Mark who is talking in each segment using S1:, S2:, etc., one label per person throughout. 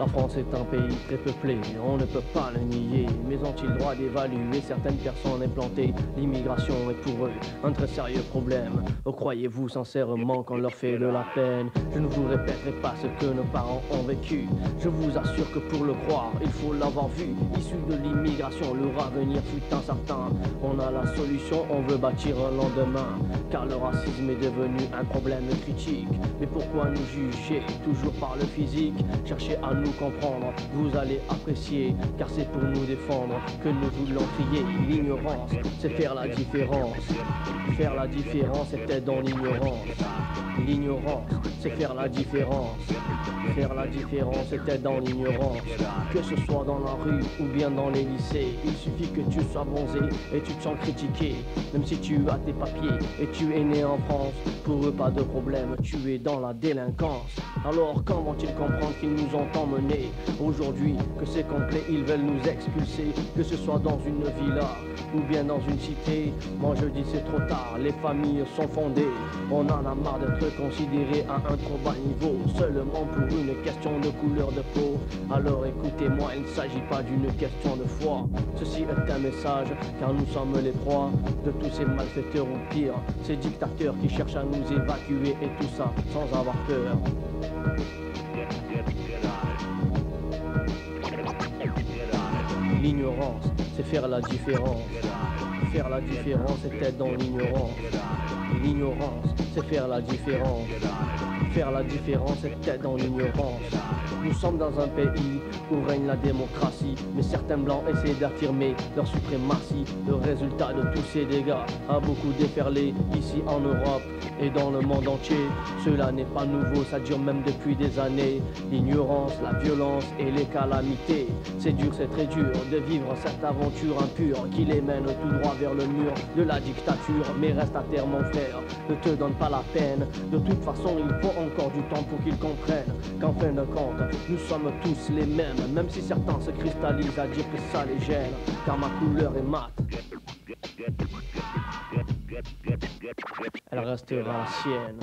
S1: La France est un pays très peuplé, on ne peut pas le nier. Mais ont-ils le droit d'évaluer certaines personnes implantées? L'immigration est pour eux un très sérieux problème. Croyez-vous sincèrement qu'on leur fait de la peine? Je ne vous répéterai pas ce que nos parents ont vécu. Je vous assure que pour le croire, il faut l'avoir vu. Issu de l'immigration, leur avenir fut incertain. On a la solution, on veut bâtir un lendemain. Car le racisme est devenu un problème critique. Mais pourquoi nous juger toujours par le physique? Cherchez à nous comprendre, vous allez apprécier. Car c'est pour nous défendre que nous voulons crier. L'ignorance, c'est faire la différence. Faire la différence était dans l'ignorance. L'ignorance, c'est faire la différence. Faire la différence était dans l'ignorance. Que ce soit dans la rue ou bien dans les lycées, il suffit que tu sois bronzé et tu te sens critiqué. Même si tu as tes papiers et tu es né en France, pour eux pas de problème, tu es dans la délinquance. Alors quand vont-ils comprendre qu'ils nous ont emmenés? Aujourd'hui que c'est complet, ils veulent nous expulser. Que ce soit dans une villa ou bien dans une cité, moi je dis c'est trop tard, les familles sont fondées. On en a marre d'être considéré à un trop bas niveau, seulement pour une question de couleur de peau. Alors écoutez-moi, il ne s'agit pas d'une question de foi. Ceci est un message, car nous sommes les proies de tous ces malfaiteurs ou pire, ces dictateurs qui cherchent à nous évacuer et tout ça sans avoir peur. L'ignorance, c'est faire la différence. Faire la différence était dans l'ignorance. L'ignorance, c'est faire la différence. Faire la différence était dans l'ignorance. Nous sommes dans un pays où règne la démocratie, mais certains blancs essaient d'affirmer leur suprématie. Le résultat de tous ces dégâts a beaucoup déferlé ici en Europe et dans le monde entier. Cela n'est pas nouveau, ça dure même depuis des années. L'ignorance, la violence et les calamités. C'est dur, c'est très dur de vivre cette aventure impure qui les mène tout droit vers le mur de la dictature. Mais reste à terre mon frère, ne te donne pas la peine. De toute façon il faut encore du temps pour qu'ils comprennent qu'en fin de compte nous sommes tous les mêmes. Même si certains se cristallisent à dire que ça les gêne, car ma couleur est mate, elle restera ancienne.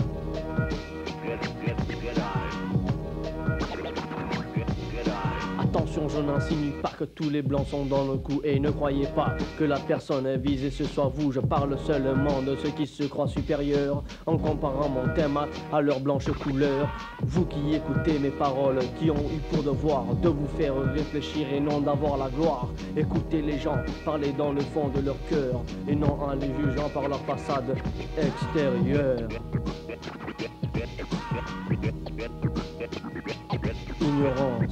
S1: Attention, je n'insinue pas que tous les blancs sont dans le coup. Et ne croyez pas que la personne visée ce soit vous. Je parle seulement de ceux qui se croient supérieurs en comparant mon teint à leur blanche couleur. Vous qui écoutez mes paroles, qui ont eu pour devoir de vous faire réfléchir et non d'avoir la gloire. Écoutez les gens parler dans le fond de leur cœur et non en les jugeant par leur façade extérieure. Ignorance,